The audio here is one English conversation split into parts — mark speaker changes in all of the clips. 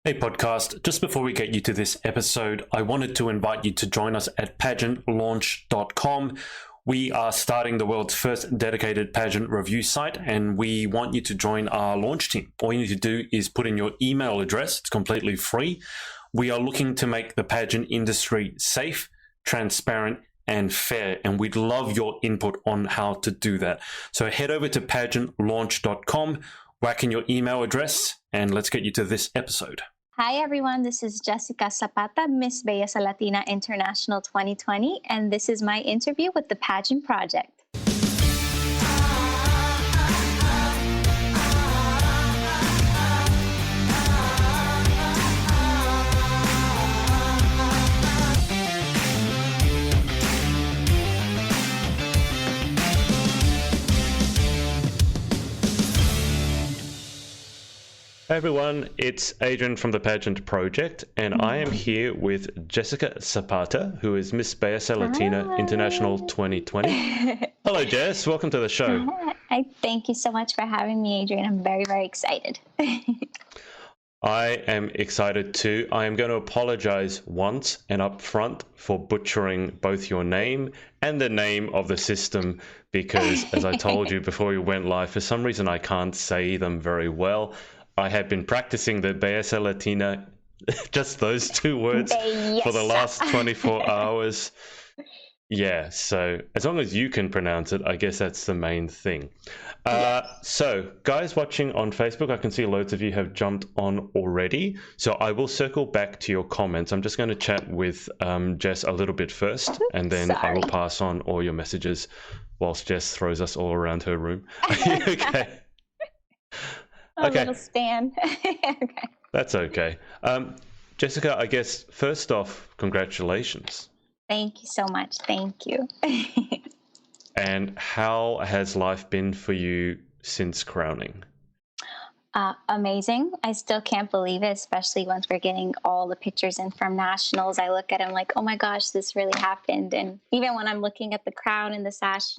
Speaker 1: Hey podcast, just before we get you to this episode, I wanted to invite you to join us at pageantlaunch.com. We are starting the world's first dedicated pageant review site, and we want you to join our launch team. All you need to do is put in your email address. It's completely free. We are looking to make the pageant industry safe, transparent, and fair, and we'd love your input on how to do that. So head over to pageantlaunch.com, whack in your email address, and let's get you to this episode.
Speaker 2: Hi everyone, this is Jessica Zapata, Miss Belleza Latina International 2020, and this is my interview with the Pageant Project.
Speaker 1: Hey everyone, it's Adrian from the Pageant Project, and I am here with Jessica Zapata, who is Miss Belleza Latina International 2020. Hello Jess, welcome to the show.
Speaker 2: I thank you so much for having me, Adrian. I'm very, very excited.
Speaker 1: I am excited too. I am going to apologize once and up front for butchering both your name and the name of the system because, as I told you before we went live, for some reason I can't say them very well. I have been practicing the Belleza Latina, just those two words, for the last 24 hours. Yeah, so as long as you can pronounce it, I guess that's the main thing. So guys watching on Facebook, I can see loads of you have jumped on already. So I will circle back to your comments. I'm just going to chat with Jess a little bit first, and then I will pass on all your messages whilst Jess throws us all around her room. Okay.
Speaker 2: A little stand. Okay.
Speaker 1: That's okay. Jessica, I guess first off, congratulations.
Speaker 2: Thank you so much. Thank you.
Speaker 1: And how has life been for you since crowning?
Speaker 2: Amazing. I still can't believe it, especially once we're getting all the pictures in from nationals. I look at them like, oh my gosh, this really happened. And even when I'm looking at the crown and the sash,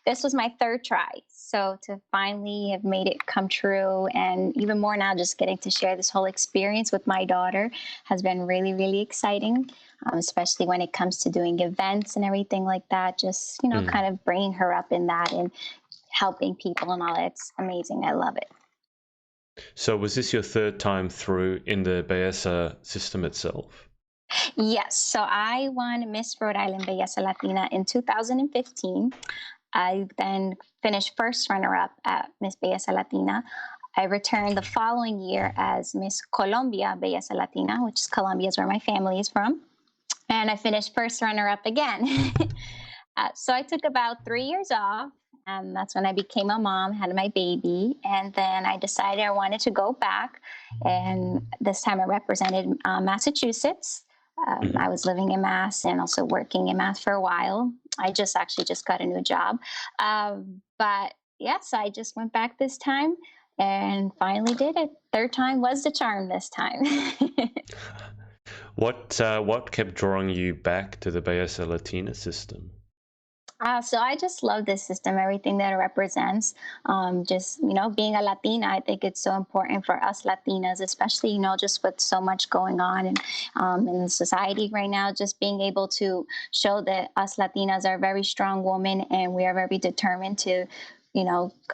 Speaker 2: this was my third try. So to finally have made it come true, and even more now, just getting to share this whole experience with my daughter has been really, really exciting, especially when it comes to doing events and everything like that. Just, kind of bringing her up in that and helping people and all that. It's amazing. I love it.
Speaker 1: So was this your third time through in the Belleza system itself?
Speaker 2: Yes. So I won Miss Rhode Island Belleza Latina in 2015. I then finished first runner-up at Miss Belleza Latina. I returned the following year as Miss Colombia Belleza Latina, which is Colombia, is where my family is from. And I finished first runner-up again. So I took about 3 years off. And that's when I became a mom, had my baby. And then I decided I wanted to go back. And this time I represented Massachusetts. I was living in Mass and also working in Mass for a while. I just got a new job. But yes, I just went back this time and finally did it. Third time was the charm this time.
Speaker 1: What kept drawing you back to the Belleza Latina system?
Speaker 2: So I just love this system, everything that it represents. Being a Latina, I think it's so important for us Latinas, especially, just with so much going on in society right now, just being able to show that us Latinas are very strong women and we are very determined to,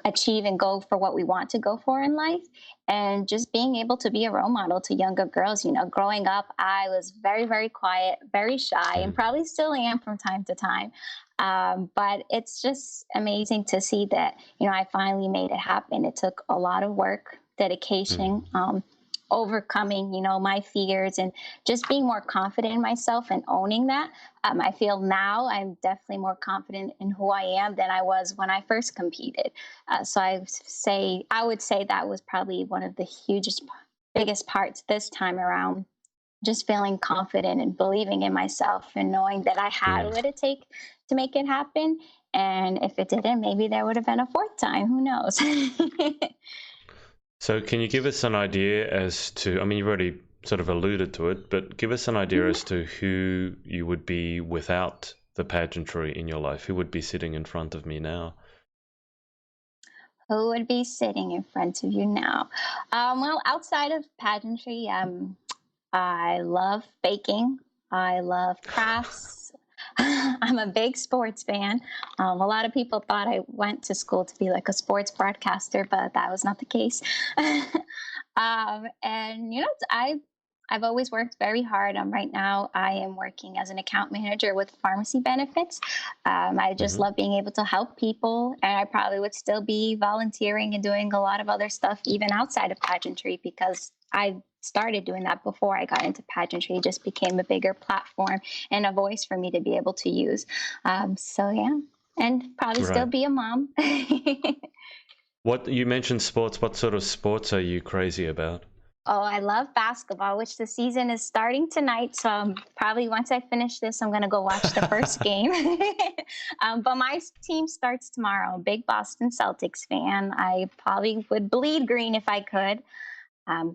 Speaker 2: achieve and go for what we want to go for in life. And just being able to be a role model to younger girls. Growing up, I was very, very quiet, very shy, and probably still am from time to time. But it's just amazing to see that, I finally made it happen. It took a lot of work, dedication, overcoming, my fears and just being more confident in myself and owning that. I feel now I'm definitely more confident in who I am than I was when I first competed. So I would say that was probably one of the biggest parts this time around. Just feeling confident and believing in myself and knowing that I had what it take to make it happen. And if it didn't, maybe there would have been a fourth time. Who knows?
Speaker 1: So can you give us an idea as to, you've already sort of alluded to it, but give us an idea as to who you would be without the pageantry in your life? Who would be sitting in front of me now?
Speaker 2: Who would be sitting in front of you now? Well, outside of pageantry, I love baking. I love crafts. I'm a big sports fan. A lot of people thought I went to school to be like a sports broadcaster, but that was not the case. And I've always worked very hard. Right now, I am working as an account manager with pharmacy benefits. I just
Speaker 1: Hmm.
Speaker 2: love being able to help people, and I probably would still be volunteering and doing a lot of other stuff even outside of pageantry because I started doing that before I got into pageantry. It just became a bigger platform and a voice for me to be able to use. So yeah, and probably still
Speaker 1: Right.
Speaker 2: be a mom.
Speaker 1: What you mentioned sports. What sort of sports are you crazy about?
Speaker 2: Oh, I love basketball, which the season is starting tonight. So probably once I finish this, I'm going to go watch the first game. But my team starts tomorrow. Big Boston Celtics fan. I probably would bleed green if I could.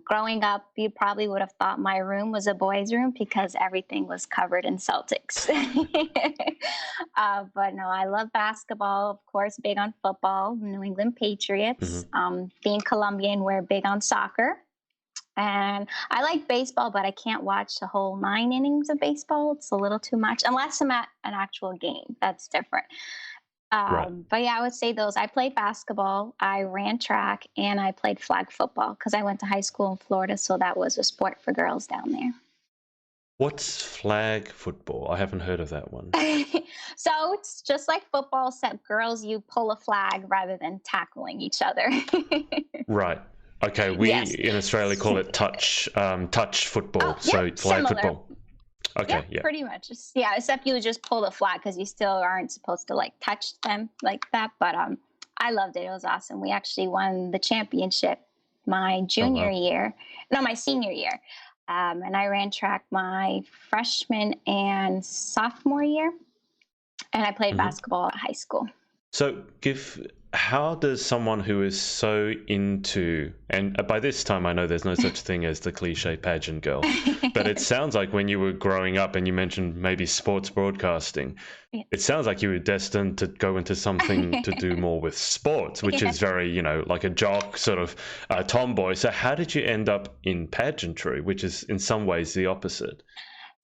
Speaker 2: Growing up, you probably would have thought my room was a boys' room because everything was covered in Celtics. But no, I love basketball, of course, big on football, New England Patriots.
Speaker 1: Hmm.
Speaker 2: Being Colombian, we're big on soccer. And I like baseball, but I can't watch the whole 9 innings of baseball. It's a little too much, unless I'm at an actual game. That's different.
Speaker 1: Right.
Speaker 2: But yeah, I would say those. I played basketball, I ran track, and I played flag football because I went to high school in Florida. So that was a sport for girls down there.
Speaker 1: What's flag football? I haven't heard of that one.
Speaker 2: So it's just like football, except girls, you pull a flag rather than tackling each other.
Speaker 1: Right. Okay. We
Speaker 2: Yes.
Speaker 1: in Australia call it touch
Speaker 2: Oh,
Speaker 1: football.
Speaker 2: yep,
Speaker 1: So flag
Speaker 2: similar.
Speaker 1: football.
Speaker 2: Yeah,
Speaker 1: Okay. Yeah.
Speaker 2: pretty much. Yeah, except you would just pull the flag because you still aren't supposed to like touch them like that. But I loved it. It was awesome. We actually won the championship my
Speaker 1: Oh
Speaker 2: junior
Speaker 1: wow.
Speaker 2: year, no, my senior year. And I ran track my freshman and sophomore year, and I played
Speaker 1: Hmm.
Speaker 2: basketball at high school.
Speaker 1: So, how does someone who is so into, and by this time I know there's no such thing as the cliche pageant girl, but it sounds like when you were growing up and you mentioned maybe sports broadcasting,
Speaker 2: Yeah.
Speaker 1: it sounds like you were destined to go into something to do more with sports, which
Speaker 2: Yeah.
Speaker 1: is very, like a jock sort of tomboy. So, how did you end up in pageantry, which is in some ways the opposite?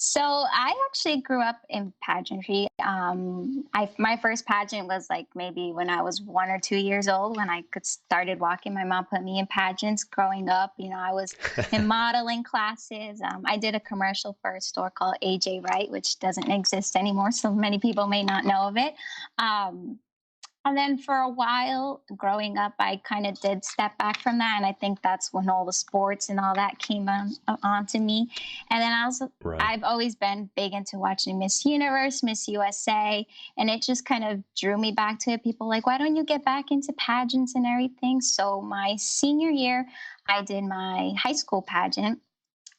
Speaker 2: So I actually grew up in pageantry. My first pageant was like maybe when I was 1 or 2 years old, when I could started walking. My mom put me in pageants growing up. I was in modeling classes. I did a commercial for a store called AJ Wright, which doesn't exist anymore, so many people may not know of it. Um, and then for a while growing up, I kind of did step back from that. And I think that's when all the sports and all that came onto me. And then
Speaker 1: Right.
Speaker 2: I've always been big into watching Miss Universe, Miss USA. And it just kind of drew me back to it. People like, why don't you get back into pageants and everything? So my senior year, I did my high school pageant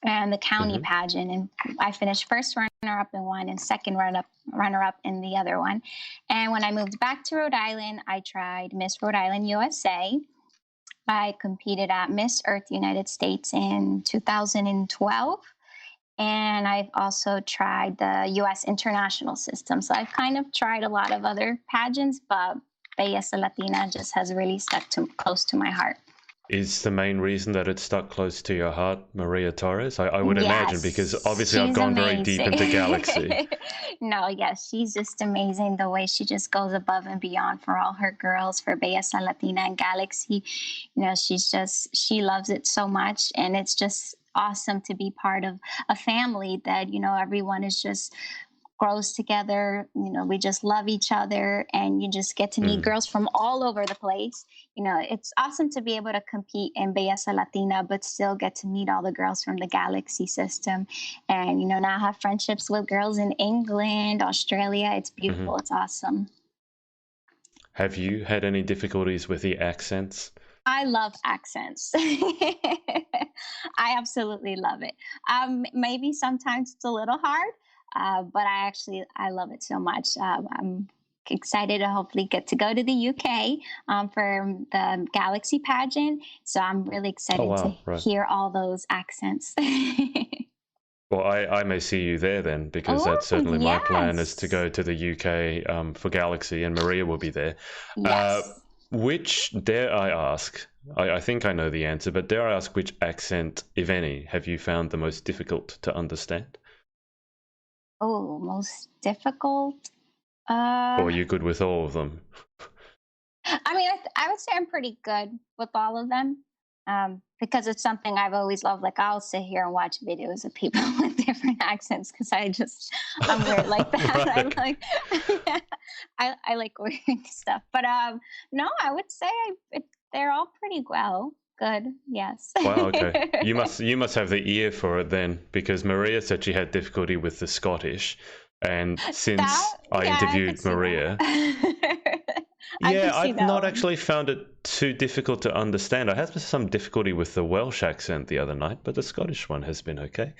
Speaker 2: and the county
Speaker 1: Hmm.
Speaker 2: pageant, and I finished first runner up in one and second runner up in the other one. And when I moved back to Rhode Island, I tried Miss Rhode Island USA. I competed at Miss Earth United States in 2012. And I've also tried the US international system. So I've kind of tried a lot of other pageants, but Belleza Latina just has really stuck close to my heart.
Speaker 1: Is the main reason that it stuck close to your heart Maria Torres? I would imagine, because
Speaker 2: Yes,
Speaker 1: obviously I've
Speaker 2: she's
Speaker 1: gone very deep into Galaxy.
Speaker 2: amazing. No, yes, she's just amazing the way she just goes above and beyond for all her girls, for Belleza Latina and Galaxy. She loves it so much. And it's just awesome to be part of a family that, everyone is just grows together. We just love each other, and you just get to meet
Speaker 1: Mm.
Speaker 2: girls from all over the place. It's awesome to be able to compete in Belleza Latina, but still get to meet all the girls from the Galaxy system. And, now have friendships with girls in England, Australia. It's
Speaker 1: Hmm.
Speaker 2: beautiful. It's awesome.
Speaker 1: Have you had any difficulties with the accents?
Speaker 2: I love accents. I absolutely love it. Maybe sometimes it's a little hard, but I love it so much. I'm excited to hopefully get to go to the UK for the Galaxy pageant. So I'm really
Speaker 1: Oh,
Speaker 2: excited to
Speaker 1: wow, right.
Speaker 2: hear all those accents.
Speaker 1: Well, I may see you there then, because
Speaker 2: Oh,
Speaker 1: that's certainly my plan is to
Speaker 2: yes.
Speaker 1: go to the UK for Galaxy, and Maria will be there. Uh,
Speaker 2: Yes.
Speaker 1: Which, dare I ask, I think I know the answer, but dare I ask which accent, if any, have you found the most difficult to understand?
Speaker 2: Oh, most difficult.
Speaker 1: Or are
Speaker 2: Uh,
Speaker 1: you good with all of them?
Speaker 2: I mean, I would say I'm pretty good with all of them, because it's something I've always loved. Like, I'll sit here and watch videos of people with different accents because I'm weird like that.
Speaker 1: Right,
Speaker 2: I'm
Speaker 1: okay.
Speaker 2: like, I like weird stuff. But no, I would say they're all pretty well good. Yes.
Speaker 1: Wow, okay. You must have the ear for it then, because Maria said she had difficulty with the Scottish, and since I
Speaker 2: Yeah, I could
Speaker 1: interviewed
Speaker 2: see that.
Speaker 1: Maria,
Speaker 2: I
Speaker 1: yeah,
Speaker 2: could see
Speaker 1: I've
Speaker 2: that
Speaker 1: not
Speaker 2: one.
Speaker 1: actually found it too difficult to understand. I had some difficulty with the Welsh accent the other night, but the Scottish one has been okay.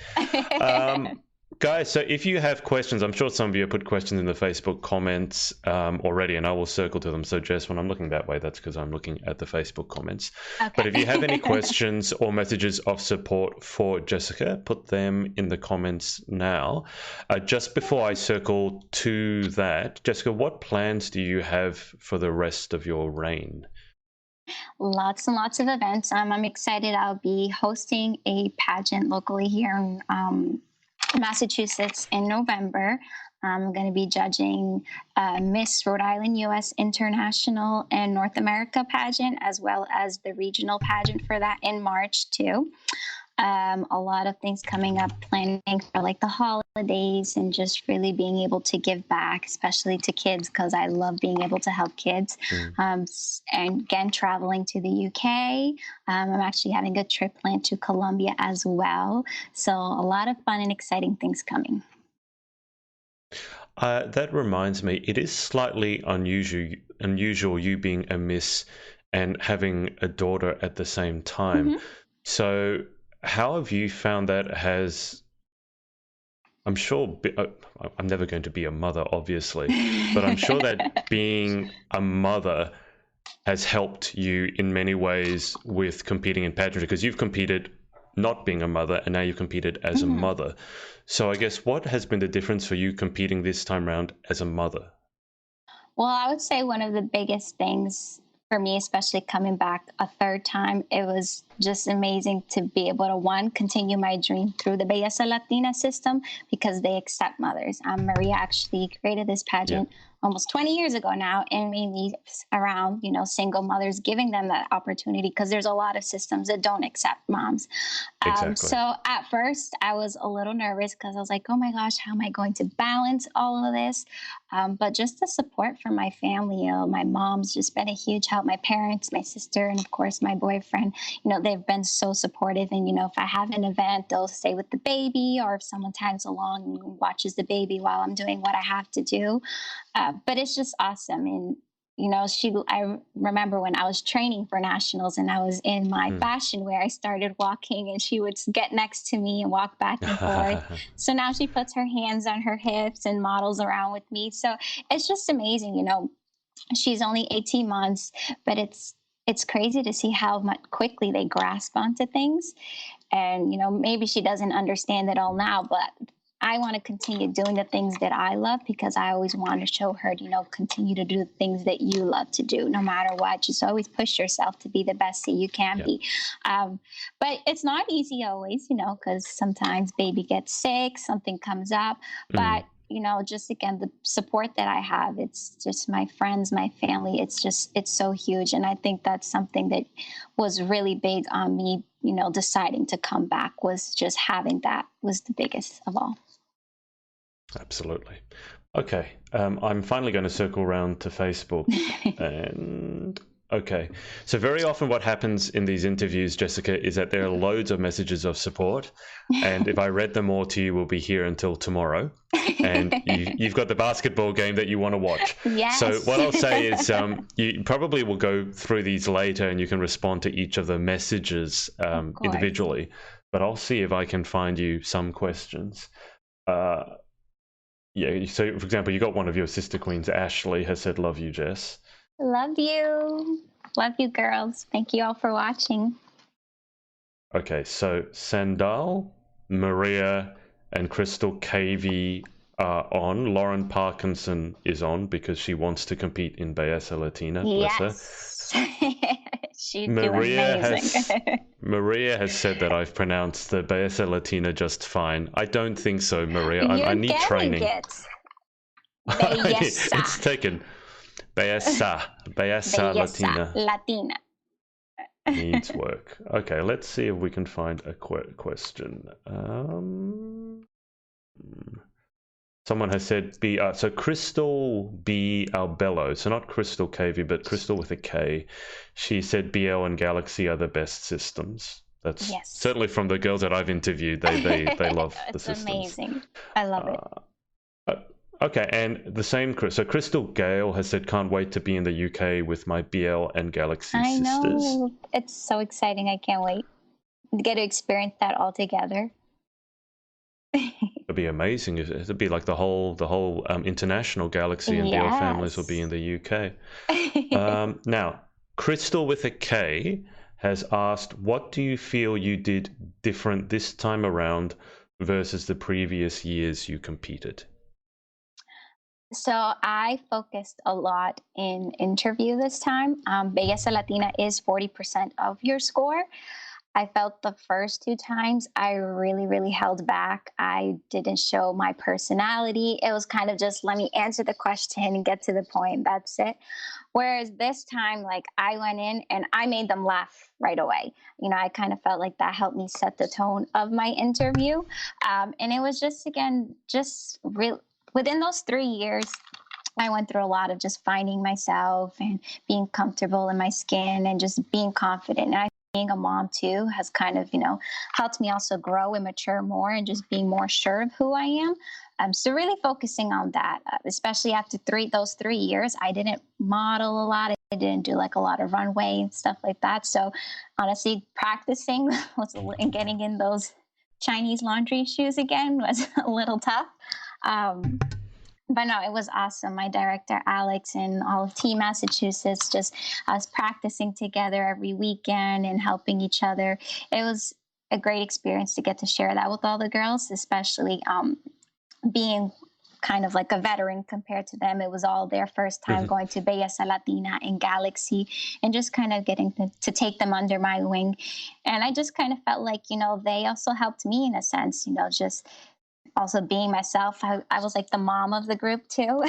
Speaker 1: Um, Guys, so if you have questions, I'm sure some of you have put questions in the Facebook comments already, and I will circle to them. So, Jess, when I'm looking that way, that's because I'm looking at the Facebook comments. But if you have any
Speaker 2: Okay.
Speaker 1: questions or messages of support for Jessica, put them in the comments now. Just before I circle to that, Jessica, what plans do you have for the rest of your reign?
Speaker 2: Lots and lots of events. I'm excited. I'll be hosting a pageant locally here in Massachusetts in November. I'm going to be judging Miss Rhode Island US International and North America pageant, as well as the regional pageant for that in March, too. A lot of things coming up, planning for like the holidays and just really being able to give back, especially to kids, because I love being able to help kids.
Speaker 1: Mm.
Speaker 2: And again, traveling to the UK. I'm actually having a trip planned to Colombia as well. So a lot of fun and exciting things coming.
Speaker 1: That reminds me, it is slightly unusual you being a miss and having a daughter at the same time.
Speaker 2: Hmm.
Speaker 1: So, how have you found that has, I'm sure, I'm never going to be a mother, obviously, but I'm sure that being a mother has helped you in many ways with competing in pageantry because you've competed not being a mother and now you've competed as a
Speaker 2: Mhm.
Speaker 1: mother. So I guess what has been the difference for you competing this time around as a mother?
Speaker 2: Well, I would say one of the biggest things for me, especially coming back a third time, it was just amazing to be able to, one, continue my dream through the Belleza Latina system because they accept mothers. Maria actually created this
Speaker 1: Yeah,
Speaker 2: pageant almost 20 years ago now, and mainly around, single mothers, giving them that opportunity because there's a lot of systems that don't accept moms.
Speaker 1: exactly.
Speaker 2: So at first I was a little nervous because I was like, oh my gosh, how am I going to balance all of this? But just the support from my family, my mom's just been a huge help. My parents, my sister, and of course my boyfriend, they've been so supportive. And, if I have an event, they'll stay with the baby, or if someone tags along and watches the baby while I'm doing what I have to do. But it's just awesome. And, I remember when I was training for nationals and I was in my
Speaker 1: Mm.
Speaker 2: fashion wear, I started walking and she would get next to me and walk back and forth. So now she puts her hands on her hips and models around with me. So it's just amazing. She's only 18 months, but it's crazy to see how much quickly they grasp onto things. And maybe she doesn't understand it all now, but I want to continue doing the things that I love because I always want to show her, continue to do the things that you love to do no matter what. Just always push yourself to be the best that you can
Speaker 1: Yeah.
Speaker 2: be. um, but it's not easy always, because sometimes baby gets sick, something comes up.
Speaker 1: Mm.
Speaker 2: But just again, the support that I have, it's just my friends, my family, it's so huge. And I think that's something that was really big on me, deciding to come back, was just having that was the biggest of all.
Speaker 1: Absolutely. Okay, I'm finally going to circle around to Facebook. And okay, so very often what happens in these interviews, Jessica, is that there are loads of messages of support. And if I read them all to you, we'll be here until tomorrow. And you've got the basketball game that you want to watch. So
Speaker 2: Yes.
Speaker 1: what I'll say is you probably will go through these later and you can respond to each of the messages
Speaker 2: Of course.
Speaker 1: individually. But I'll see if I can find you some questions. Uh, yeah, so for example, you got one of your sister queens, Ashley, has said, "Love you, Jess."
Speaker 2: Love you. Love you, girls. Thank you all for watching.
Speaker 1: Okay, so Sandal, Maria, and Crystal KV are on. Lauren Parkinson is on because she wants to compete in Belleza Latina. Bless her.
Speaker 2: Yes. She'd do
Speaker 1: Maria
Speaker 2: amazing.
Speaker 1: has Maria has said that I've pronounced the Belleza Latina just fine. I don't think so, Maria. I
Speaker 2: You're
Speaker 1: need
Speaker 2: getting
Speaker 1: training.
Speaker 2: it. Belleza.
Speaker 1: It's taken. Belleza
Speaker 2: Belleza
Speaker 1: Latina
Speaker 2: Latina.
Speaker 1: needs work. Okay, let's see if we can find a question. Someone has said so Crystal B Albello, so not Crystal KV, but Crystal with a K. She said BL and Galaxy are the best systems. That's
Speaker 2: Yes.
Speaker 1: certainly from the girls that I've interviewed. They love the
Speaker 2: It's
Speaker 1: systems.
Speaker 2: amazing. I love it.
Speaker 1: Okay, and the same, so Crystal Gale has said, can't wait to be in the UK with my BL and Galaxy
Speaker 2: I
Speaker 1: sisters.
Speaker 2: know. It's so exciting. I can't wait to get to experience that all together.
Speaker 1: It'd be amazing. It'd be like the whole international Galaxy and BL families will be in the UK. Now, Crystal with a K has asked, what do you feel you did different this time around versus the previous years you competed?
Speaker 2: So I focused a lot in interview this time. Belleza Latina is 40% of your score. I felt the first two times I really, really held back. I didn't show my personality. It was kind of just let me answer the question and get to the point. That's it. Whereas this time, like I went in and I made them laugh right away. I kind of felt like that helped me set the tone of my interview. And it was just, again, just real within those 3 years. I went through a lot of just finding myself and being comfortable in my skin and just being confident. And I being a mom too has kind of, helped me also grow and mature more and just being more sure of who I am. So really focusing on that, especially after those 3 years, I didn't model a lot. I didn't do like a lot of runway and stuff like that. So honestly, practicing and getting in those Chinese laundry shoes again was a little tough. But no, it was awesome. My director, Alex, and all of Team Massachusetts, just us practicing together every weekend and helping each other. It was a great experience to get to share that with all the girls, especially being kind of like a veteran compared to them. It was all their first time going to Belleza Latina and Galaxy and just kind of getting to take them under my wing. And I just kind of felt like, they also helped me in a sense, just also being myself. I was like the mom of the group too.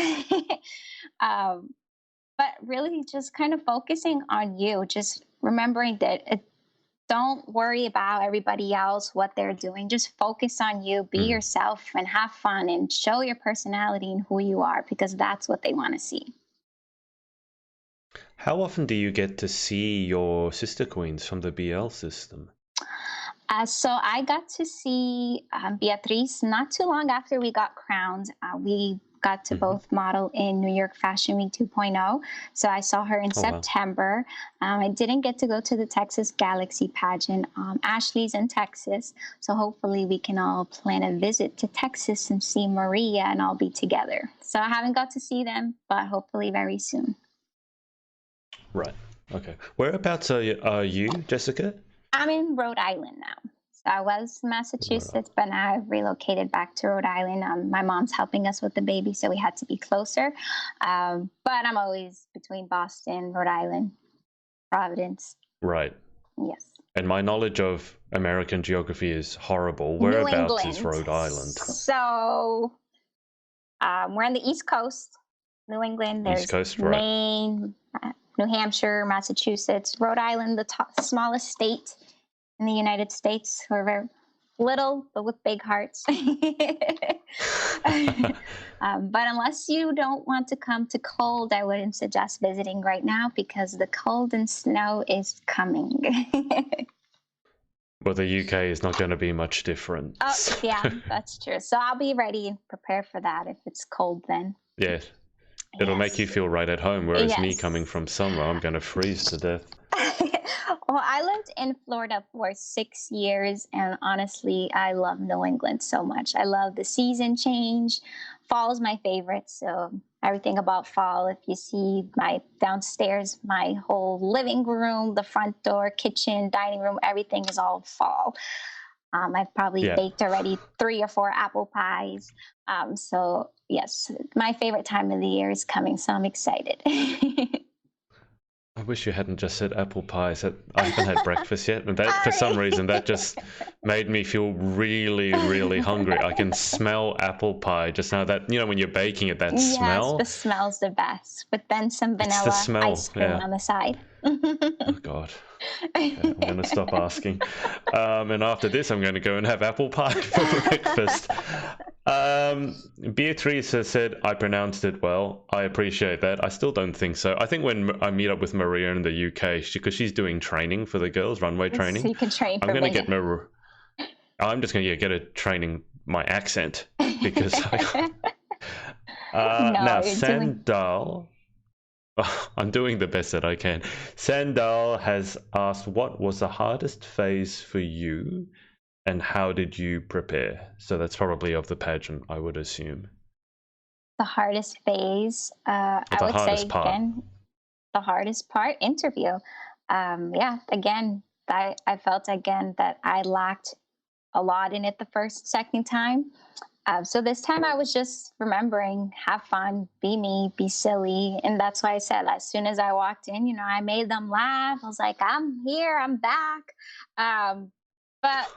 Speaker 2: But really just kind of focusing on you, just remembering that don't worry about everybody else, what they're doing. Just focus on you, be yourself and have fun and show your personality and who you are, because that's what they want to see.
Speaker 1: How often do you get to see your sister queens from the BL system?
Speaker 2: So I got to see Beatriz not too long after we got crowned. We got to both model in New York Fashion Week 2.0. So I saw her in September. Wow. I didn't get to go to the Texas Galaxy pageant. Ashley's in Texas. So hopefully we can all plan a visit to Texas and see Maria and all be together. So I haven't got to see them, but hopefully very soon.
Speaker 1: Right. Okay. Whereabouts are you, Jessica?
Speaker 2: I'm in Rhode Island now. So I was in Massachusetts, but now I've relocated back to Rhode Island. My mom's helping us with the baby, so we had to be closer. But I'm always between Boston, Rhode Island, Providence.
Speaker 1: Right.
Speaker 2: Yes.
Speaker 1: And my knowledge of American geography is horrible. Whereabouts is Rhode Island?
Speaker 2: So we're on the East Coast, New England. There's
Speaker 1: East Coast,
Speaker 2: Maine, New Hampshire, Massachusetts, Rhode Island, the smallest state in the United States. We're very little, but with big hearts. But unless you don't want to come to cold, I wouldn't suggest visiting right now because the cold and snow is coming.
Speaker 1: Well, the UK is not going to be much different.
Speaker 2: Oh, yeah, that's true. So I'll be ready and prepared for that if it's cold then.
Speaker 1: Yes. It'll make you feel right at home, whereas me coming from summer, I'm going to freeze to death.
Speaker 2: Well, I lived in Florida for 6 years, and honestly, I love New England so much. I love the season change. Fall is my favorite, so everything about fall. If you see my downstairs, my whole living room, the front door, kitchen, dining room, everything is all fall. I've probably
Speaker 1: Yeah.
Speaker 2: baked already 3 or 4 apple pies. So yes, my favorite time of the year is coming, so I'm excited.
Speaker 1: I wish you hadn't just said apple pies. I haven't had breakfast yet, and that for some
Speaker 2: Sorry.
Speaker 1: reason that just made me feel really, really hungry. I can smell apple pie just now. That when you're baking it, that
Speaker 2: Yes, the
Speaker 1: smell.
Speaker 2: smell's the best, but then some
Speaker 1: It's the
Speaker 2: vanilla ice
Speaker 1: smell.
Speaker 2: cream
Speaker 1: Yeah.
Speaker 2: on the side.
Speaker 1: Oh God. Okay, I'm going to stop asking. And after this, I'm going to go and have apple pie for breakfast. Beatrice has said, I pronounced it well. I appreciate that. I still don't think so. I think when I meet up with Maria in the UK, because she's doing training for the girls, runway
Speaker 2: So
Speaker 1: training,
Speaker 2: you can train
Speaker 1: I'm
Speaker 2: for
Speaker 1: going to
Speaker 2: me.
Speaker 1: get Maria. I'm just going to get a training my accent because
Speaker 2: No,
Speaker 1: now
Speaker 2: you're doing.
Speaker 1: Sandal. I'm doing the best that I can. Sandal has asked, what was the hardest phase for you and how did you prepare? So that's probably of the pageant, I would assume.
Speaker 2: The hardest phase,
Speaker 1: Or
Speaker 2: I
Speaker 1: the
Speaker 2: would
Speaker 1: hardest
Speaker 2: say
Speaker 1: part.
Speaker 2: again, the hardest part, interview. Yeah, again, I felt again that I lacked a lot in it the first, second time. So this time I was just remembering, have fun, be me, be silly. And that's why I said, as soon as I walked in, I made them laugh. I was like, I'm here, I'm back. But,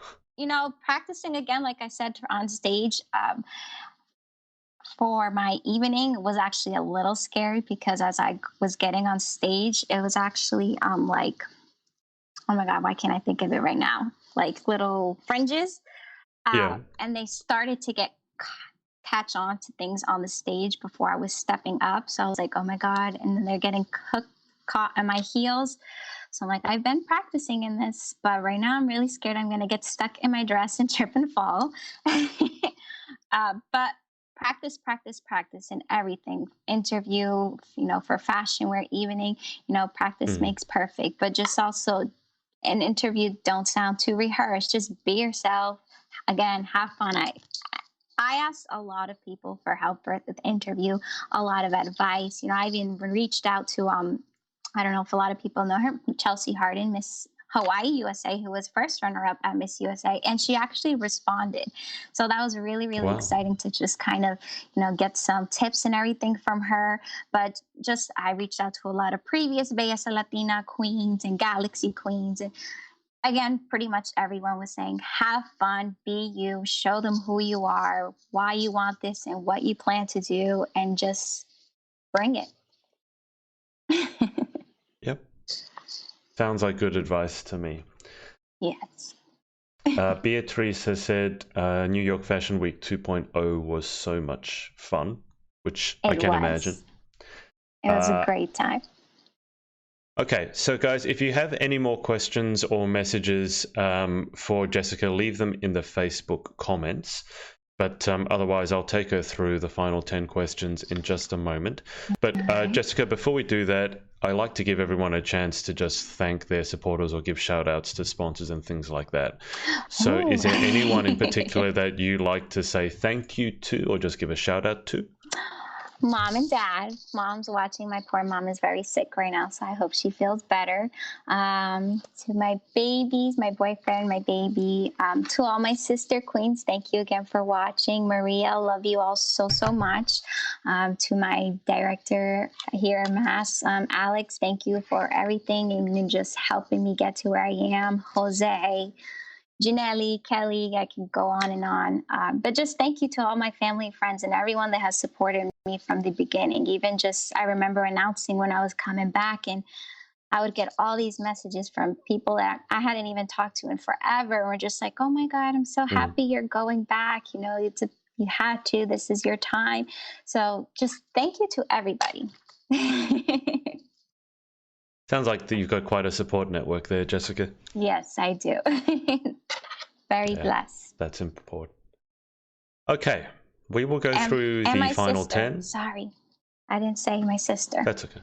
Speaker 2: practicing again, like I said, on stage, for my evening was actually a little scary because as I was getting on stage, it was actually like, oh my God, why can't I think of it right now? Like little fringes.
Speaker 1: Yeah.
Speaker 2: And they started to catch on to things on the stage before I was stepping up. So I was like, oh my God. And then they're getting caught on my heels. So I'm like, I've been practicing in this, but right now I'm really scared I'm going to get stuck in my dress and trip and fall. But practice, practice, practice in everything. Interview, for fashion wear evening, practice
Speaker 1: Mm.
Speaker 2: makes perfect, but just also an interview, don't sound too rehearsed. Just be yourself. Again, have fun. I asked a lot of people for help for the interview, a lot of advice. I've even reached out to I don't know if a lot of people know her, Chelsea Harden, Miss Hawaii USA, who was first runner up at Miss USA, and she actually responded. So that was really, really
Speaker 1: Wow.
Speaker 2: exciting to just kind of, get some tips and everything from her. But just I reached out to a lot of previous Belleza Latina queens and Galaxy queens, and again, pretty much everyone was saying, have fun, be you, show them who you are, why you want this, and what you plan to do, and just bring it.
Speaker 1: Yep. Sounds like good advice to me.
Speaker 2: Yes.
Speaker 1: Beatrice has said New York Fashion Week 2.0 was so much fun, which I
Speaker 2: It
Speaker 1: can imagine.
Speaker 2: was. It was a
Speaker 1: Uh,
Speaker 2: great time.
Speaker 1: Okay, so guys, if you have any more questions or messages for Jessica, leave them in the Facebook comments. But otherwise, I'll take her through the final 10 questions in just a moment. But
Speaker 2: Okay.
Speaker 1: Jessica, before we do that, I like to give everyone a chance to just thank their supporters or give shout outs to sponsors and things like that. So
Speaker 2: Oh.
Speaker 1: is there anyone in particular that you like to say thank you to or just give a shout out to?
Speaker 2: Mom and dad. Mom's watching. My poor mom is very sick right now, so I hope she feels better. To my babies, my boyfriend, my baby, to all my sister queens, thank you again for watching. Maria, love you all so, so much. To my director here at Mass, Alex, thank you for everything and just helping me get to where I am. Jose, Janelli, Kelly, I can go on and on. But just thank you to all my family, friends, and everyone that has supported me from the beginning. Even just, I remember announcing when I was coming back, and I would get all these messages from people that I hadn't even talked to in forever. And we're just like, oh my God, I'm so
Speaker 1: Mm.
Speaker 2: happy you're going back. You had to, this is your time. So just thank you to everybody.
Speaker 1: Sounds like that you've got quite a support network there, Jessica.
Speaker 2: Yes, I do. Very
Speaker 1: Yeah,
Speaker 2: blessed.
Speaker 1: that's important. Okay, we will go
Speaker 2: And,
Speaker 1: through
Speaker 2: and
Speaker 1: the
Speaker 2: my
Speaker 1: final
Speaker 2: sister.
Speaker 1: 10.
Speaker 2: Sorry, I didn't say my sister.
Speaker 1: That's okay.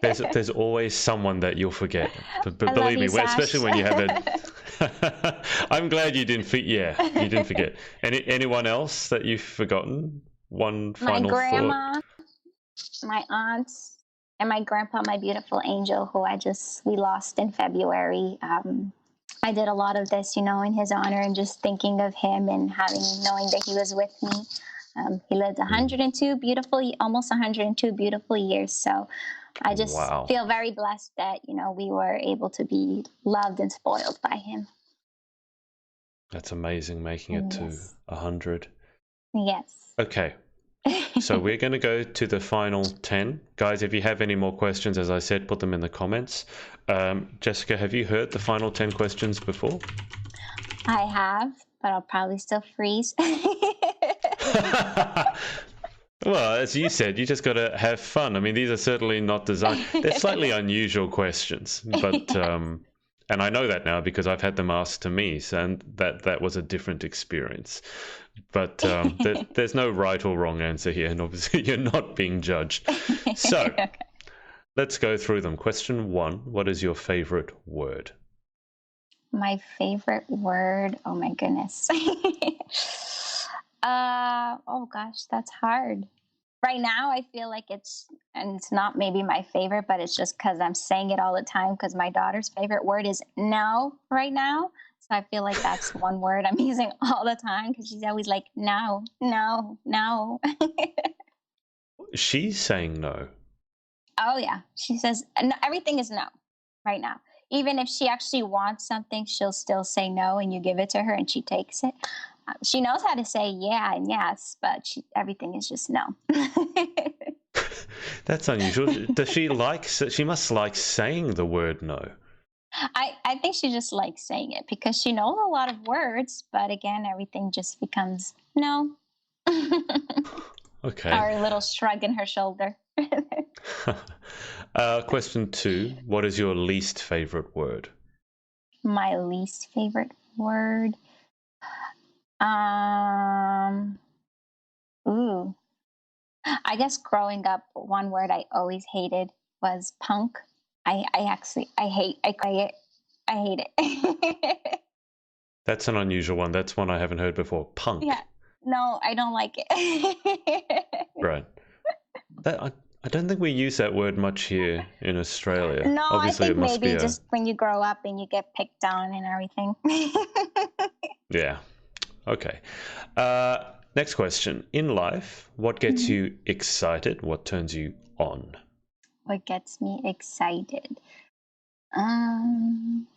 Speaker 1: There's always someone that you'll forget. But
Speaker 2: I love
Speaker 1: believe
Speaker 2: you,
Speaker 1: me,
Speaker 2: Sash.
Speaker 1: especially when you have a... I'm glad you didn't yeah, you didn't forget. Anyone else that you've forgotten? One
Speaker 2: My
Speaker 1: final
Speaker 2: grandma,
Speaker 1: thought?
Speaker 2: my aunts, and my grandpa, my beautiful angel, who we lost in February. I did a lot of this, in his honor and just thinking of him and knowing that he was with me. He lived
Speaker 1: Mm.
Speaker 2: 102 beautiful, almost 102 beautiful years. So I just
Speaker 1: Wow.
Speaker 2: feel very blessed that, we were able to be loved and spoiled by him.
Speaker 1: That's amazing, making it to
Speaker 2: Yes.
Speaker 1: 100.
Speaker 2: Yes.
Speaker 1: Okay. So we're going to go to the final 10. Guys, if you have any more questions, as I said, put them in the comments. Jessica, have you heard the final 10 questions before?
Speaker 2: I have, but I'll probably still freeze.
Speaker 1: Well, as you said, you just got to have fun. I mean, these are certainly not designed. They're slightly unusual questions, but and I know that now because I've had them asked to me, and that was a different experience. But there's no right or wrong answer here, and obviously you're not being judged. So
Speaker 2: Okay.
Speaker 1: let's go through them. Question 1: what is your favorite word?
Speaker 2: My favorite word. Oh my goodness. Oh gosh, that's hard. Right now, I feel like it's not maybe my favorite, but it's just because I'm saying it all the time. Because my daughter's favorite word is no right now. So I feel like that's one word I'm using all the time because she's always like, no, no, no.
Speaker 1: She's saying no.
Speaker 2: Oh yeah, she says no, everything is no right now. Even if she actually wants something, she'll still say no, and you give it to her, and she takes it. She knows how to say yeah and yes, but everything is just no.
Speaker 1: That's unusual. Does she like? She must like saying the word no.
Speaker 2: I think she just likes saying it because she knows a lot of words, but again, everything just becomes no.
Speaker 1: Okay.
Speaker 2: Or a little shrug in her shoulder.
Speaker 1: Question 2: what is your least favorite word?
Speaker 2: My least favorite word. Um. Ooh. I guess growing up, one word I always hated was punk. I actually I hate it.
Speaker 1: That's an unusual one. That's one I haven't heard before. Punk.
Speaker 2: Yeah. No, I don't like it.
Speaker 1: Right. I don't think we use that word much here in Australia.
Speaker 2: No, I
Speaker 1: Obviously, it
Speaker 2: think
Speaker 1: must be
Speaker 2: maybe
Speaker 1: a...
Speaker 2: just when you grow up and you get picked on and everything.
Speaker 1: Yeah. Okay. Next question. In life, what gets
Speaker 2: Mhm.
Speaker 1: you excited? What turns you on?
Speaker 2: What gets me excited? Um,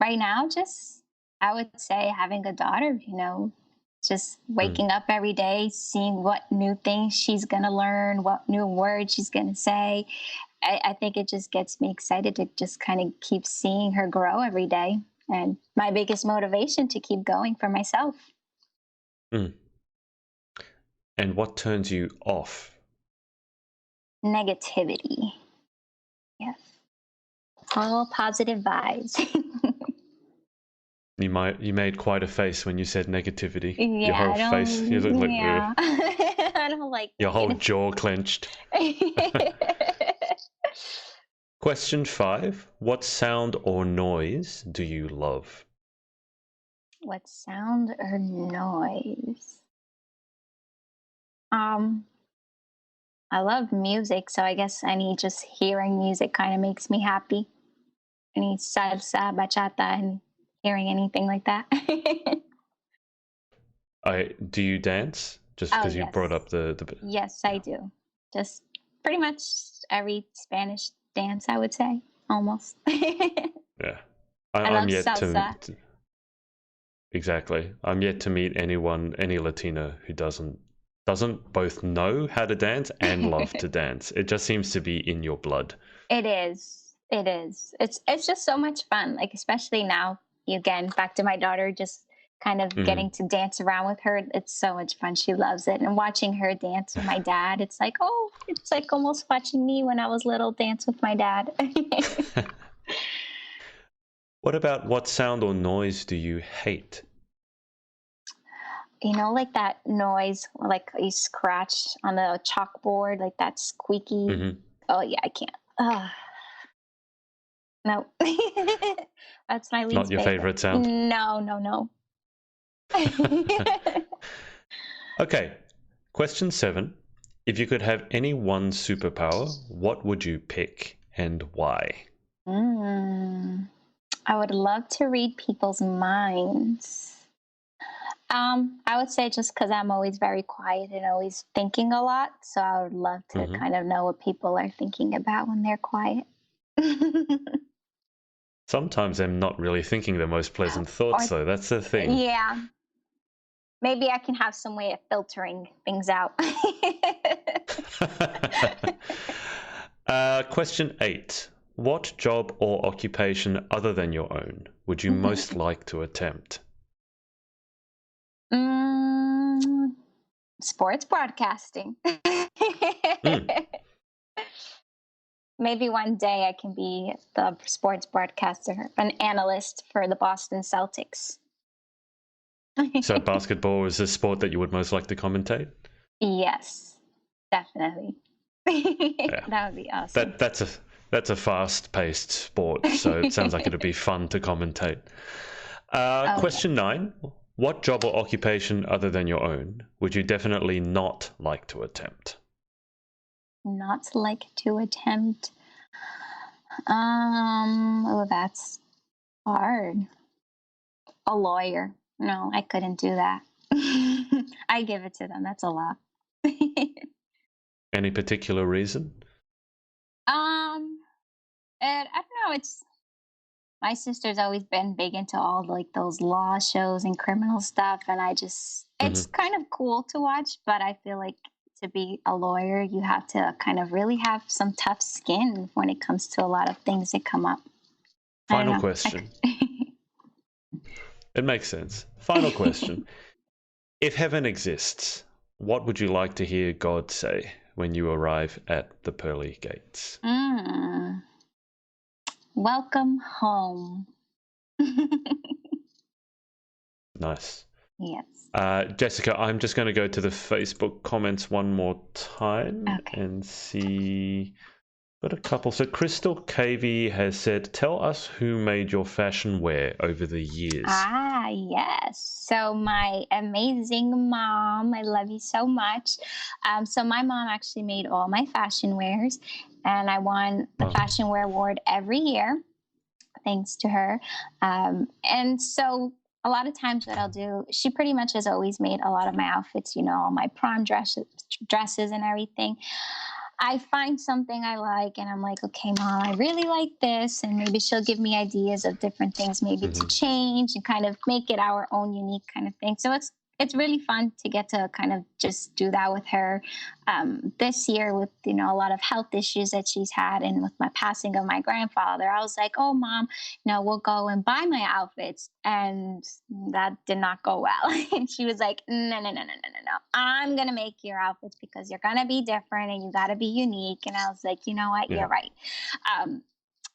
Speaker 2: right now, just I would say having a daughter, just
Speaker 1: Mm.
Speaker 2: waking up every day, seeing what new things she's going to learn, what new words she's going to say. I think it just gets me excited to just kind of keep seeing her grow every day. And my biggest motivation to keep going for myself.
Speaker 1: Mm. And what turns you off?
Speaker 2: Negativity. Yes. All positive vibes.
Speaker 1: You made quite a face when you said negativity. Your
Speaker 2: Yeah,
Speaker 1: whole
Speaker 2: I
Speaker 1: face, you look
Speaker 2: don't,
Speaker 1: like
Speaker 2: yeah. I don't like
Speaker 1: your whole
Speaker 2: negative.
Speaker 1: jaw clenched. Question 5. What sound or noise do you love?
Speaker 2: What sound or noise? Um, I love music, so I guess any just hearing music kind of makes me happy. Any salsa, bachata, and hearing anything like that.
Speaker 1: Do you dance? Just
Speaker 2: Oh
Speaker 1: because you brought
Speaker 2: yes,
Speaker 1: up the
Speaker 2: yes I
Speaker 1: yeah.
Speaker 2: do. Just pretty much every Spanish dance, I would say, almost. I
Speaker 1: Yeah.
Speaker 2: love
Speaker 1: I'm yet
Speaker 2: salsa.
Speaker 1: exactly. I'm yet to meet any Latina who doesn't both know how to dance and love to dance. It just seems to be in your blood.
Speaker 2: It is. It is. It's just so much fun. Like especially now, again, back to my daughter, just kind of
Speaker 1: Mm.
Speaker 2: getting to dance around with her. It's so much fun. She loves it. And watching her dance with my dad, it's like, oh, it's like almost watching me when I was little dance with my dad.
Speaker 1: What sound or noise do you hate?
Speaker 2: Like that noise, like you scratch on the chalkboard, like that squeaky.
Speaker 1: Hmm.
Speaker 2: Oh yeah, I can't. No. That's my
Speaker 1: Not
Speaker 2: least
Speaker 1: your
Speaker 2: favorite.
Speaker 1: favorite sound?
Speaker 2: No, no, no.
Speaker 1: Okay. Question 7. If you could have any one superpower, what would you pick and why?
Speaker 2: Mm. I would love to read people's minds. I would say just because I'm always very quiet and always thinking a lot, so I would love to
Speaker 1: Hmm.
Speaker 2: kind of know what people are thinking about when they're quiet.
Speaker 1: Sometimes I'm not really thinking the most pleasant thoughts,
Speaker 2: Or
Speaker 1: though. That's the thing.
Speaker 2: yeah, maybe I can have some way of filtering things out.
Speaker 1: Question 8. What job or occupation other than your own would you most
Speaker 2: Mhm.
Speaker 1: like to attempt?
Speaker 2: Mm, sports broadcasting.
Speaker 1: Mm.
Speaker 2: Maybe one day I can be the sports broadcaster, an analyst for the Boston Celtics.
Speaker 1: So basketball is a sport that you would most like to commentate?
Speaker 2: Yes, definitely.
Speaker 1: Yeah.
Speaker 2: That would be awesome.
Speaker 1: That's a fast-paced sport, so it sounds like it'd be fun to commentate.
Speaker 2: Oh, yeah.
Speaker 1: Question 9. What job or occupation other than your own would you definitely not like to attempt?
Speaker 2: Not like to attempt. Oh, that's hard. A lawyer. No, I couldn't do that. I give it to them. That's a lot.
Speaker 1: Any particular reason?
Speaker 2: um, and I don't know. It's my sister's always been big into all like those law shows and criminal stuff, and I just it's
Speaker 1: Hmm.
Speaker 2: kind of cool to watch, but I feel like to be a lawyer, you have to kind of really have some tough skin when it comes to a lot of things that come up. I don't
Speaker 1: Final
Speaker 2: know.
Speaker 1: question. It makes sense. Final question. If heaven exists, what would you like to hear God say when you arrive at the pearly gates?
Speaker 2: Mm, welcome home.
Speaker 1: Nice.
Speaker 2: Yes.
Speaker 1: Jessica, I'm just going to go to the Facebook comments one more time
Speaker 2: Okay.
Speaker 1: and see. Got a couple. So Crystal Cavey has said, "Tell us who made your fashion wear over the years."
Speaker 2: Yes. So my amazing mom, I love you so much. So my mom actually made all my fashion wares, and I won the
Speaker 1: Wow.
Speaker 2: fashion wear award every year, thanks to her. And so a lot of times what I'll do, she pretty much has always made a lot of my outfits, all my prom dresses and everything. I find something I like and I'm like, okay, mom, I really like this. And maybe she'll give me ideas of different things, maybe to
Speaker 1: Hmm.
Speaker 2: change and kind of make it our own unique kind of thing. So it's really fun to get to kind of just do that with her. This year with a lot of health issues that she's had and with my passing of my grandfather, I was like, oh mom, we'll go and buy my outfits. And that did not go well. And she was like, no, no, no, no, no, no, no. I'm going to make your outfits because you're going to be different and you got to be unique. And I was like, you know what?
Speaker 1: Yeah.
Speaker 2: You're right. Um,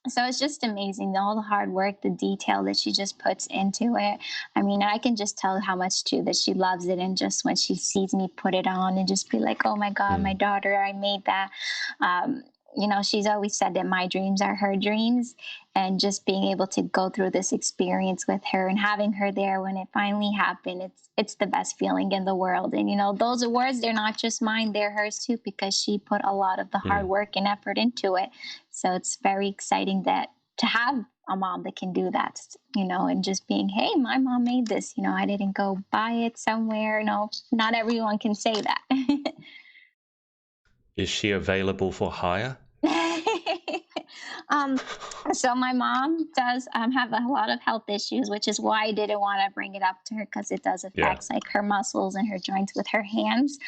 Speaker 2: so it's just amazing all the hard work, the detail that she just puts into it. I mean, I can just tell how much too that she loves it. And just when she sees me put it on and just be like, oh my God, my
Speaker 1: Mm.
Speaker 2: daughter, I made that. Um, she's always said that my dreams are her dreams. And just being able to go through this experience with her and having her there when it finally happened, it's the best feeling in the world. And those awards, they're not just mine, they're hers too, because she put a lot of the hard
Speaker 1: Mm.
Speaker 2: work and effort into it. So it's very exciting that to have a mom that can do that, and just being, hey, my mom made this, I didn't go buy it somewhere. No, not everyone can say that.
Speaker 1: Is she available for hire?
Speaker 2: um, so my mom does have a lot of health issues, which is why I didn't want to bring it up to her because it does
Speaker 1: Yeah.
Speaker 2: affect like her muscles and her joints with her hands.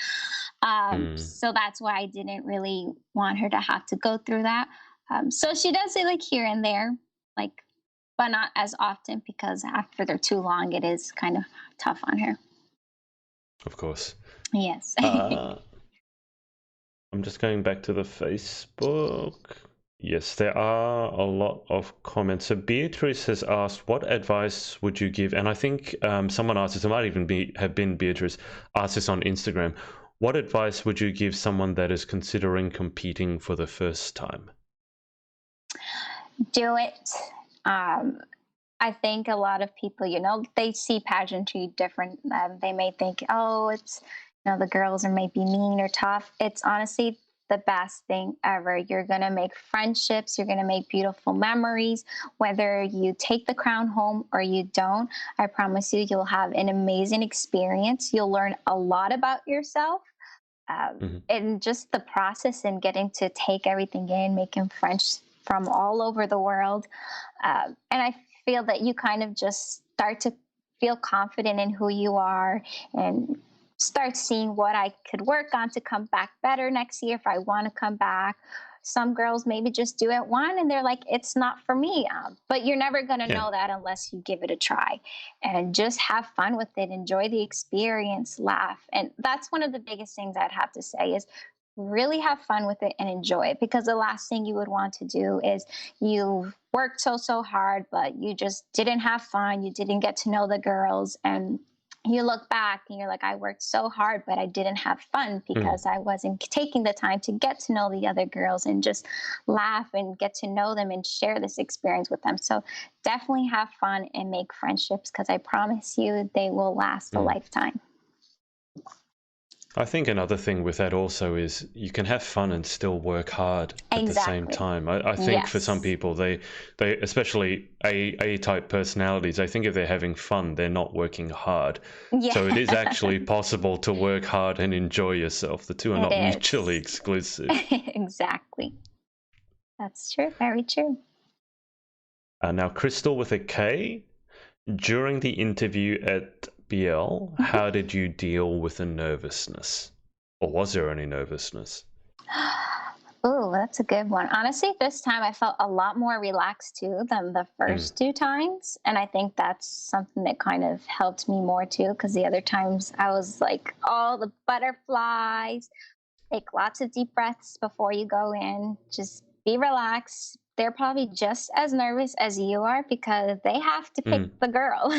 Speaker 1: Mm.
Speaker 2: So that's why I didn't really want her to have to go through that. So she does it like here and there, like, but not as often because after they're too long, it is kind of tough on her.
Speaker 1: Of course.
Speaker 2: Yes.
Speaker 1: Uh, I'm just going back to the Facebook. Yes, there are a lot of comments. So Beatrice has asked, "What advice would you give?" And I think someone asked this. It might even have been Beatrice asked this on Instagram. What advice would you give someone that is considering competing for the first time?
Speaker 2: Do it. Um, I think a lot of people, they see pageantry different. They may think, oh, it's, the girls are maybe mean or tough. It's honestly the best thing ever. You're going to make friendships, you're going to make beautiful memories, whether you take the crown home or you don't. I promise you, you'll have an amazing experience. You'll learn a lot about yourself.
Speaker 1: Mhm.
Speaker 2: And just the process and getting to take everything in, making friends from all over the world. And I feel that you kind of just start to feel confident in who you are and start seeing what I could work on to come back better next year if I want to come back. Some girls maybe just do it one and they're like, it's not for me. But you're never going to
Speaker 1: Yeah.
Speaker 2: know that unless you give it a try and just have fun with it, enjoy the experience, laugh. And that's one of the biggest things I'd have to say is really have fun with it and enjoy it, because the last thing you would want to do is you worked so hard but you just didn't have fun, you didn't get to know the girls, and you look back and you're like, I worked so hard but I didn't have fun
Speaker 1: Mm.
Speaker 2: because I wasn't taking the time to get to know the other girls and just laugh and get to know them and share this experience with them. So definitely have fun and make friendships, because I promise you they will last a
Speaker 1: Mm.
Speaker 2: lifetime.
Speaker 1: I think another thing with that also is you can have fun and still work hard at the same
Speaker 2: Exactly.
Speaker 1: time. I think for some
Speaker 2: Yes.
Speaker 1: people, they especially A-type personalities, I think if they're having fun, they're not working hard.
Speaker 2: Yeah.
Speaker 1: So it is actually possible to work hard and enjoy yourself. The two are
Speaker 2: It
Speaker 1: not mutually
Speaker 2: is.
Speaker 1: exclusive.
Speaker 2: Exactly. That's true. Very true.
Speaker 1: Now, Crystal with a K, during the interview at BL,
Speaker 2: Mhm.
Speaker 1: how did you deal with the nervousness? Or was there any nervousness?
Speaker 2: Oh, that's a good one. Honestly, this time I felt a lot more relaxed too than the
Speaker 1: Mm.
Speaker 2: first two times. And I think that's something that kind of helped me more too, because the other times I was like, all the butterflies. Take lots of deep breaths before you go in. Just be relaxed. They're probably just as nervous as you are because they have to pick
Speaker 1: Mm.
Speaker 2: the girl.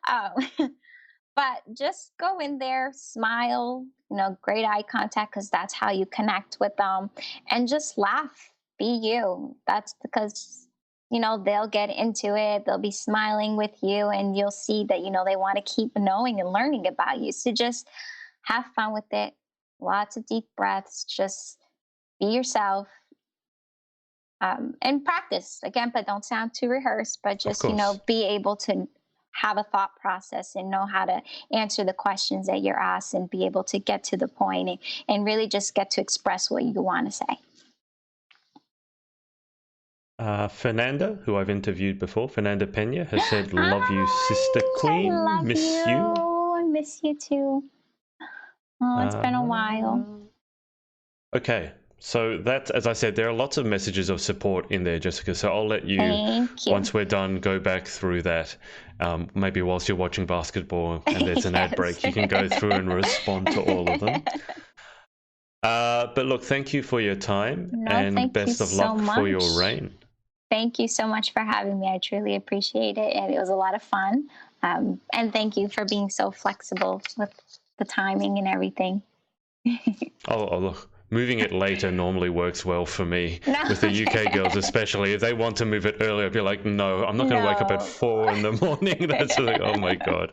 Speaker 2: um, but just go in there, smile, great eye contact, because that's how you connect with them, and just laugh. Be you. That's because they'll get into it. They'll be smiling with you, and you'll see that they want to keep knowing and learning about you. So just have fun with it. Lots of deep breaths. Just be yourself, and practice again, but don't sound too rehearsed. But
Speaker 1: Of
Speaker 2: just
Speaker 1: course.
Speaker 2: be able to have a thought process and know how to answer the questions that you're asked and be able to get to the point, and really just get to express what you want to say.
Speaker 1: Fernanda, who I've interviewed before, Fernanda Pena, has said, "Love you, sister
Speaker 2: Hi, I
Speaker 1: queen.
Speaker 2: love
Speaker 1: Miss you."
Speaker 2: you. I miss you too. Oh, it's been a while.
Speaker 1: Okay, so that, as I said, there are lots of messages of support in there, Jessica. So I'll let you,
Speaker 2: Thank you.
Speaker 1: once we're done, go back through that. Maybe whilst you're watching basketball and there's an ad break, you can go through and respond to all of them. But look, thank you for your time,
Speaker 2: No,
Speaker 1: and
Speaker 2: thank you
Speaker 1: best of
Speaker 2: so
Speaker 1: luck for your
Speaker 2: much.
Speaker 1: reign.
Speaker 2: Thank you so much for having me. I truly appreciate it. And it was a lot of fun. And thank you for being so flexible with the timing and everything.
Speaker 1: Oh, look, moving it later normally works well for me.
Speaker 2: No.
Speaker 1: With the UK girls, especially if they want to move it earlier, I'd be like, no, I'm not going to wake up at
Speaker 2: No.
Speaker 1: 4 in the morning. That's like, oh my god.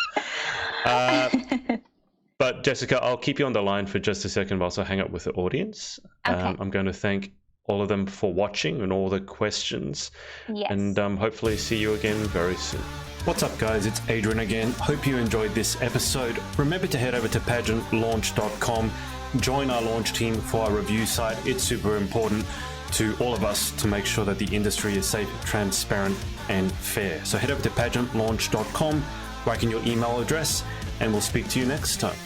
Speaker 1: But Jessica, I'll keep you on the line for just a second whilst I hang up with the audience.
Speaker 2: Okay.
Speaker 1: I'm going to thank all of them for watching and all the questions,
Speaker 2: Yes.
Speaker 1: and hopefully see you again very soon. What's up, guys? It's Adrian again. Hope you enjoyed this episode. Remember to head over to pageantlaunch.com, join our launch team for our review site. It's super important to all of us to make sure that the industry is safe, transparent, and fair. So head over to pageantlaunch.com, write in your email address, and we'll speak to you next time.